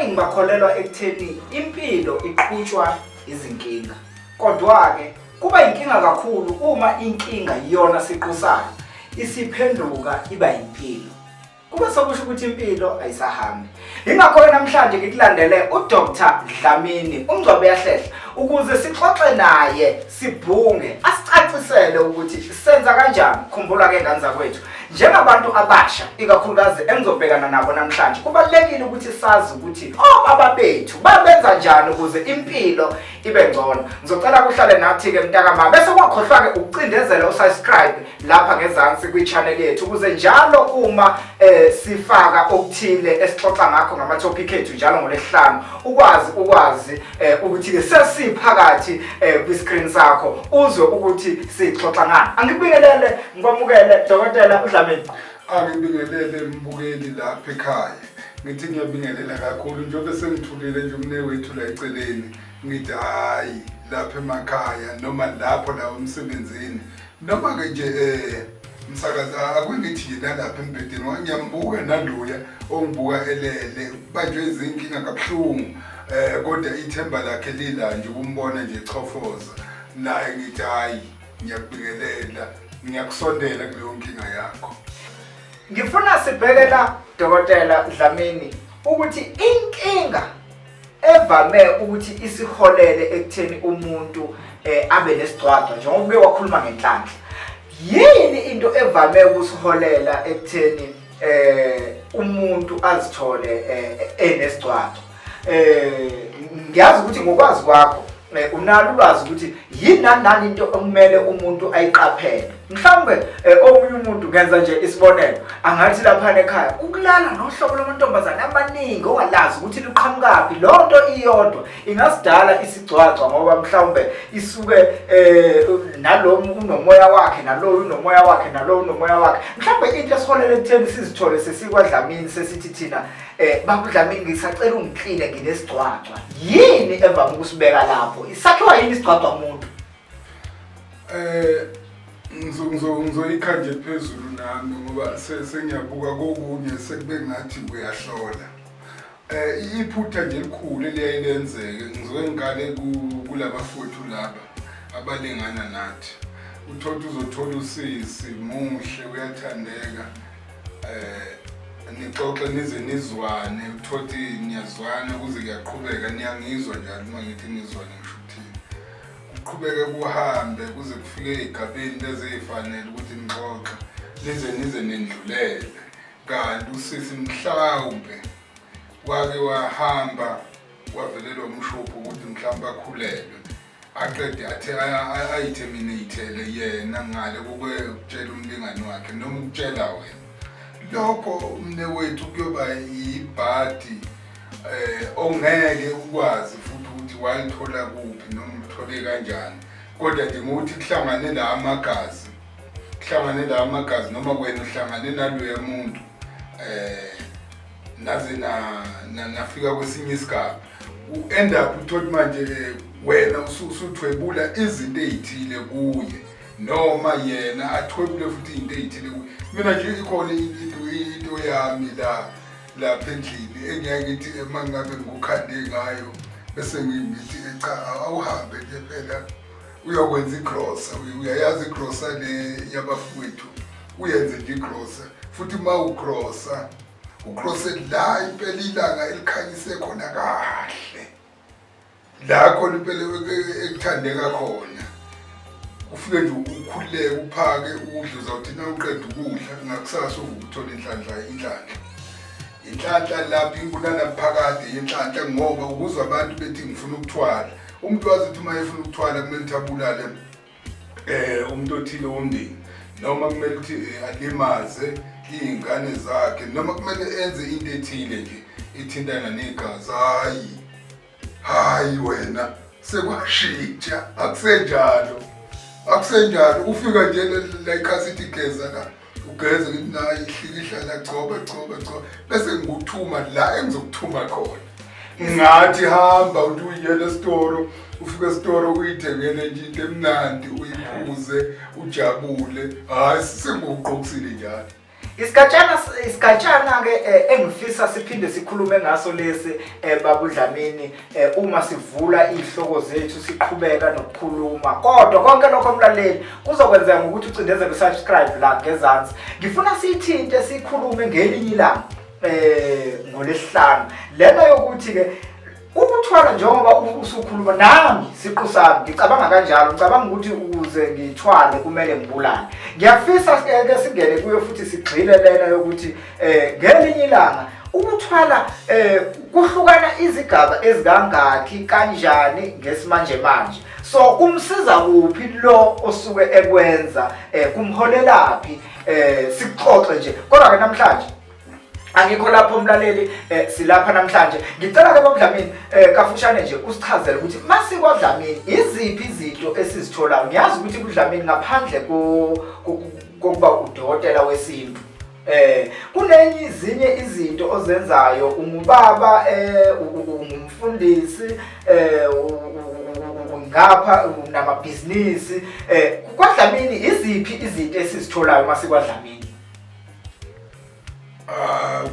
abaningi bakholelwa ekutheni impilo iqhutshwa izinkinga. Kodwa-ke kuba inkinga kakhulu uma inkinga yona siqusayo isiphenduka iba impilo. Kuba sokusho ukuthi impilo ayisahambi. Ingakho namhlanje ngikulandele uDr Dlamini uNgcobo Yahlehla ukuze sixoxe naye sibhunge asicacisele ukuthi senza kanjani. Khumbula ke ngane zakwethu njengabantu abasha ikakhulukazi engizobhekana nabo namhlanje kubalekile ukuthi sazi ukuthi obaba bethu babenza njani ukuze impilo ibe ngcono. Ngizocela kuhlale nathi ke mntakama bese kwakhohlwa ke ukucindezela usubscribe lapha ngezansi kwi-channel yethu ukuze njalo uma sifaka okuthile esixoxa ngakho ngama topic ethu njalo ngoLwesihlanu ukwazi ukuthi ke sesiphakathi kwi-screen sakho uzwe ukuthi sixoxa ngani. Angibingelele ngikwamukele Dr. Dlamini. Angibingelele mbukeli lapha ekhaya. Ngithi ngiyabingelela kakhulu njengoba sengithulile nje umnewethu la eceleni. Ngithi hayi lapha emakhaya noma lapho la umsebenzini noma ke nje msakaza akungithi yena lapha embedeni ngiyambuka naloya ongibuka elele banjwe izinkinga kabuhlungu kodwa ithemba lakhe lila nje ukumbona nje echofoza naye ngithi hayi ngiyakubingelela ngiyakusondela kuleyo nkinga yakho. Ngifuna sibhekela Dr. Dlamini ukuthi inkinga evame ukuthi isiholele ekutheni umuntu abe nesigcwagcwa njengoba uke wakhuluma ngenhlanhla. Yini into evame ukusiholela ekutheni umuntu azithole enesigcwagcwa? Ngiyazi ukuthi ngokwazi kwakho unalo ulwazi ukuthi yini nani into okumele umuntu ayiqaphele. Mhlawumbe omunye umuntu ngenza nje isibonelo angathi lapha ekhaya ukulala nohlobo lamantombazane amaningi ongalazi ukuthi luqhamukapi. Lonto iyodwa ingasidala isigcwagcwa ngoba mhlawumbe isuke nalo unomoya wakhe nalo unomoya wakhe nalo unomoya wakhe. Mhlawumbe into esiholele ekutheni sizithole sesikwaDlamini sesithi thina baba Dlamini ngisacela ungikline nginesigcwagcwa. Yini evame ukusibeka lapho? Isakhiwa yini isigcwagcwa umuntu? Ngizoyikha nje phezulu nami ngoba sengiyabuka kokunye sekube ngathi uyahlola. Iphutha nje elikhulu eliyayilenzeke ngizoke ngikale kulabafowethu laba abalingana nathi. Uthola uzothola usisi muhle uyathandeka nixoxe nize nizwane uthothi niyazwana kuze kuyaqhubeka niyangizwa njalo uma ngithi nizwane ngishuthini. Kuqhubeke kuhambe kuze kufike igabeni lezifanele ukuthi nixoxe nize nendlulele. Kanti usisi mhlawumbe wake wahamba wavelelwa umshopho ukuthi mhlawumbe akhulelwe aqede athi ayiterminatele yena ngale ukutshela umlingani wakhe noma ukutshela wena. Lokho umnewethu kuyoba yibhadi ongeke ukwazi futhi ukuthi wayithola kuphi noma uthole kanjani. Kodwa njengokuthi kuhlangane la amagazi noma wena uhlangane naloya muntu naze nafika kwesinye isigaba u-end up uthola manje wena usuthwebula izinto ezithile kuye noma yena athwebule futhi izinto ezithile kuye. Mina nje ikhona into yami lapha endlini engiyake ngithi mangabe ngikukhande ngayo bese ngithi cha awuhambe nje phela uyokwenza igrosa. Uyayazi igrosa le yabafowethu uyenze nje igrosa futhi uma ugrosa la impela ilanga elikhanyise khona kahle la khona impela ekuthandeka khona. Ufike nje ukhuleke uphake udle uzawuthi na uqeda ukudla ngakusasa ukuthola inhlanhla lapha inkulana phakathi yenhlanhla ngoba ukuzwa abantu bethi ngifuna ukuthwala. Umuntu wazi ukuthi uma efuna ukuthwala kumele thabulale umuntu othile womndeni noma kumele ukuthi alimaze izingane zakhe noma kumele enze into ethile nje ithintana negazi. Hayi wena sekwashintsha akusenjalo. Ufika nje la ikhasithi geza la ugeze ngithi nayi ihlikihlala gcoba bese ngikuthuma la engizokuthuma khona. Ngathi hamba uthi uyele esitoro ufike esitoro uyithengele nje into emnandi uyiphuze ujabule. Hayi sengikuqoqisile njalo. Isikhatshana ke engifisa siphinde sikhulume ngaso lesi Baba Dlamini uma sivula izihloko zethu siqhubeka nokukhuluma kodwa konke lokho mlaleli kuzokwenzeka ukuthi ucindezele subscribe la ngezansi. Ngifuna sithinte sikhulume ngelinye ilanga ngolesihlanu lena yokuthi ke ukuthwala njengoba usukhuluma nami siqu sami ngicabanga kanjalo ngicabanga ukuthi ukuze ngithwale kumele ngibulale. Ngiyafisa ke singene kuyo futhi sigxile lena yokuthi ngelinye ilanga ukuthwala kuhlukana izigaba ezikangaki kanjani ngesimanje manje. So kumsiza kuphi lo osuke ekwenza kumholelaphi sixoxe nje kodwa ke namhlanje angikho lapho mlaleli silapha namhlanje. Ngicela ke Baba Dlamini kafushane nje usichazele ukuthi masiko Dlamini iziphi izinto esizitholayo. Ngiyazi ukuthi uDlamini ngaphandle kokuba udokotela wesintu kunenye izinye izinto ozenzayo ungubaba ungumfundisi ngapha namabhizinisi kwaDlamini iziphi izinto esizitholayo masiko Dlamini?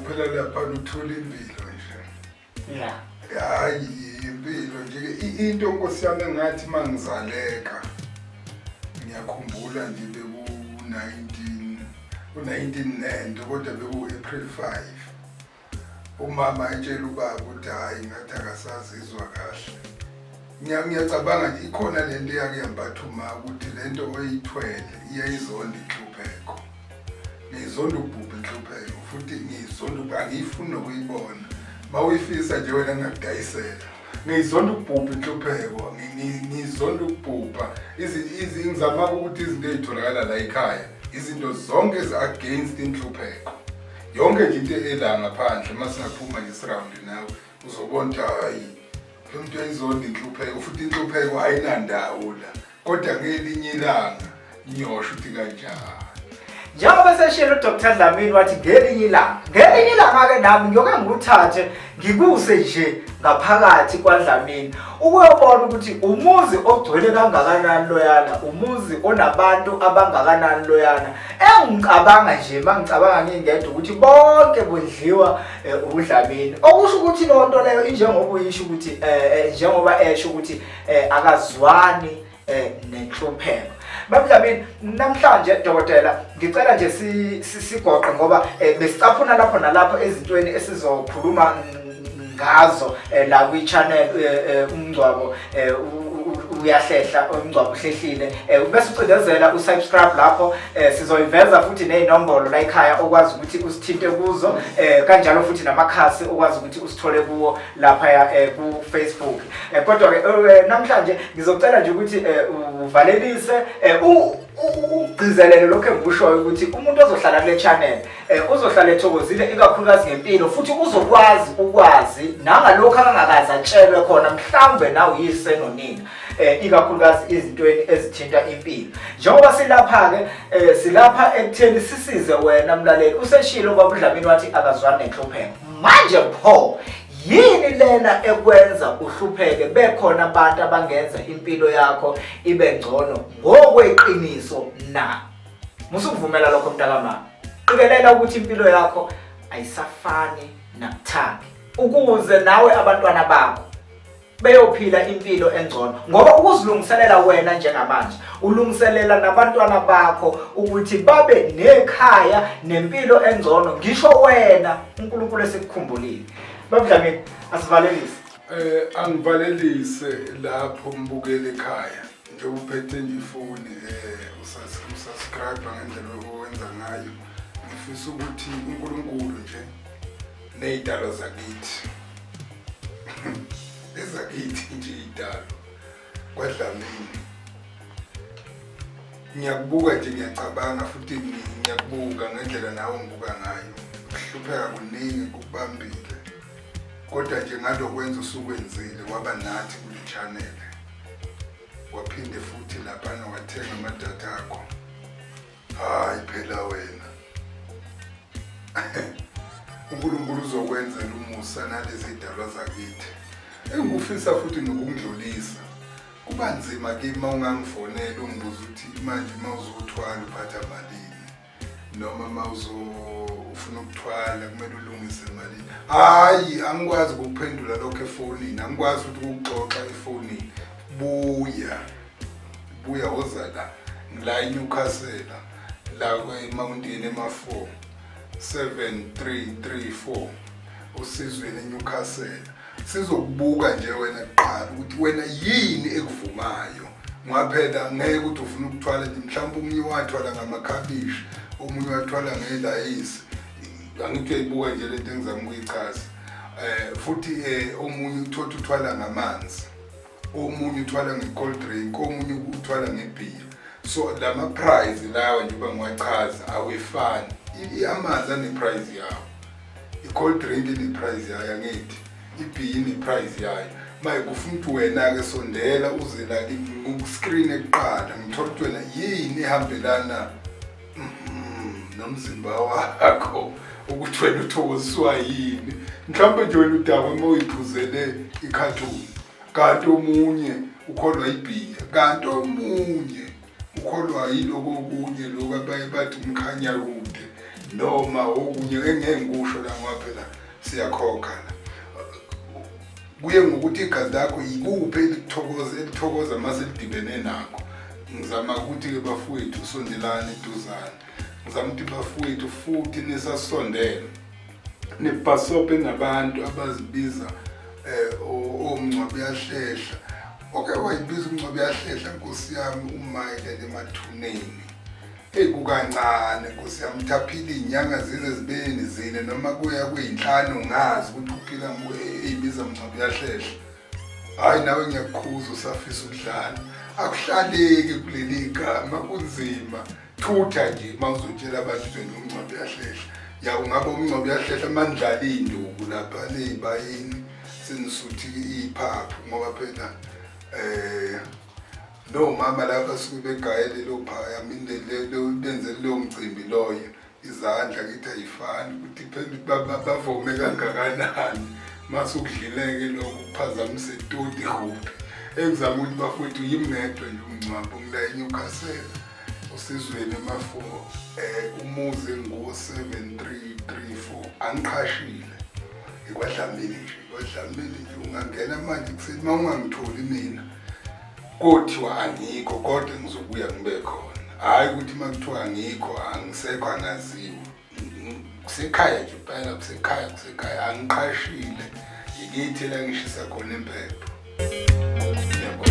Phela lapha uthola impilo nje. Hayi impilo nje into Nkosi yami engathi mangizaleka ngiyakhumbula nje beku-19 kodwa beku-April 5 umama etshela ubaba ukuthi hayi ngathi akasazizwa kahle. Ngiyacabanga nje ikhona lento eyakuyambatha uma ukuthi lento oyithwele iyayizonda inhlupheko. Ngizonda ukubhubha inhlupheko futhi ngizonda angifuni nokuyibona. Mawuyifisa nje wena ngakudayisela. Ngizonda ukubhubha inhlupheko, ngizonda ukubhubha. Ngizama ukuthi izinto ezitholakala la ekhaya, izinto zonke against inhlupheko. Yonke nje into ela ngaphandle masingaphuma nje surround nawe uzobona hayi lo muntu uyayizonda inhlupheko futhi inhlupheko ayinandawo la. Kodwa ngelinye ilanga nyosho ukuthi kanjani. Njengoba seshilo Dr. Dlamini wathi ngelinye ilanga ke nami ngiyoke ngikuthathe ngikuse nje ngaphakathi kwaDlamini ukuyobona ukuthi umuzi ogcwele kangakanani loyana, umuzi onabantu abangakanani loyana. Engicabanga nje mangicabanga ngingedwa ukuthi bonke bodliwa uDlamini. Okusho ukuthi lonto leyo injengoba uyisho ukuthi njengoba esho ukuthi akazwani nenhlupheko. Baba Dlamini namhlanje dokotela ngicela nje sigoqe ngoba besicaphuna lapho nalapho ezintweni esizokhuluma ngazo la kwi channel umngcwabo uyahlehla umngcwabo uhlehlile bese ucindezela usubscribe lapho sizoyiveza futhi nezinombolo la ekhaya okwazi ukuthi usithinte kuzo kanjalo futhi namakhasi okwazi ukuthi usithole kuwo lapha ku Facebook. Kodwa ke namhlanje ngizocela nje ukuthi uvalelise ugcizelele lokho engikushoyo ukuthi umuntu ozohlala kule channel uzohlala ethokozile ikakhulukazi ngempilo futhi ukwazi nangalokho angakazi atshelwe khona mhlawumbe nawe uyise nonina ikakhulukazi izintweni ezithinta impilo. Njengoba silapha ke silapha ekutheni sisize wena mlaleli useshilo Baba Dlamini wathi akazwani nenhlupheko. Manje pho yini lena ekwenza uhlupheke bekhona abantu abangenza impilo yakho ibe ngcono ngokweqiniso na? Musukuvumela lokho mntakamama. Qikelela ukuthi impilo yakho ayisafani nakuthanga ukuze nawe abantwana bakho beyophila impilo engcono ngoba ukuzilungiselela wena njengamanje ulungiselela nabantwana bakho ukuthi babe nekhaya nempilo engcono ngisho wena uNkulunkulu esikukhumbulile. Baba Dlamini asivalelise. Angivalelise lapho mbukele ekhaya nje uphethe nje ifoni usubscribe ngendlela owenza ngayo. Ngifisa ukuthi uNkulunkulu nje nezidalo zakithi ezakithi nje idalo kwaDlamini ngiyakubuka nje ngiyacabanga futhi ngiyakubuka ngendlela nawe ngibuka ngayo. Kuhlupheka kuningi kubambile kodwa nje ngalokwenza usukwenzile waba nathi kule channel waphinde futhi lapha wathenga amadatha akho. Hayi phela wena uNkulunkulu uzokwenzela umusa nalezi zidalwa zakithi. Engufisa futhi nokungidlulisa kuba nzima kimi ungangifonela ungibuza ukuthi manje mawuzothwala uphatha malini. noma mawuzo ufuna ukuthwala kumele ulungise imali. Hayi angikwazi ukuphendula lokho efonini, angikwazi ukuthi ukuxoxa efonini. Buya woza la eNewcastle la eMountain ema4 7334 usizweni eNewcastle. Sizokubuka nje wena kuqala ukuthi wena yini ekuvumayo. Ngaphela ngeke ukuthi ufuna ukuthwala nje mhlawumbe umunye wathwala ngamakhabishi, omunye wathwala ngelayisi. Angithi uyibuka nje lento engizama ukuyichaza. Futhi omunye uthothi uthwala ngamanzi, omunye uthwala ngecold drink, omunye uthwala ngebeer. So lama price lawa nje bangiwachaza awefani. Amanzi ane price yawo, icold drink ine price yayo angithi, ibeer ine price yayo. Maye kufuna ukuthi wena ke sondela uze la ku-screen ekuqala ngithola ukuthi wena yini ehambelana nomzimba wakho, ukuthi wena uthokoziswa yini. Mhlawumbe nje wena udaba uma uyiphuzele ikhathuni, kanti omunye ukholwa ibeer, kanti omunye ukholwa yiloko okunye lokho abaye bathi umkhanya kude, noma okunye engeke ngikusho la ngoba phela siyakhokha la. Kuye ngokuthi igazi lakho yikuphi elithokoza mase lidibene nakho. Ngizama ukuthi ke bafowethu sondelane eduzane. Ngizama ukuthi bafowethu futhi nisasondela nibhasope nabantu abazibiza omncwabi yahlehla. Okay, wayibiza umncwabi yahlehla Nkosi yami umayile emathuneni. Kukancane Nkosi yami, uthaphile inyanga zibe zine noma kuya kuyinhlanu ngazi ukuthi uphila eyibiza umncwabi yahlehla. Hayi nawe ngiyakukhuza usafisa ukudlala. Akuhlaleki kuleli gama kunzima. Thutha nje mawuzotshela abantu ukuthi umncwabi yahlehla. Ya ungaba umncwabi yahlehla mandlala induku lapha nezibayini senisuthi iphaphu ngoba phela no mama lapha suke begayele lo phaya mindelo benze lo mcimbi loyo izandla kithi ayifani ukuthi phela bavome kangakanani masukudlileke lokho kuphazamise itoti kuphi. Engizama ukuthi bafowethu yimngedwe nje umncwabo ngila eNewcastle usizweni ema4 umuzi ngo7334 angiqhashile ikwadlamini nje ungangena manje kuseni mawungangitholi mina kothiwa angikho kodwa ngizobuya ngibe khona. Hayi ukuthi makuthiwa angikho angisekho angaziwa kusekhaya nje phela kusekhaya angiqhashile yikithi la ngishisa khona impepho. Yebo.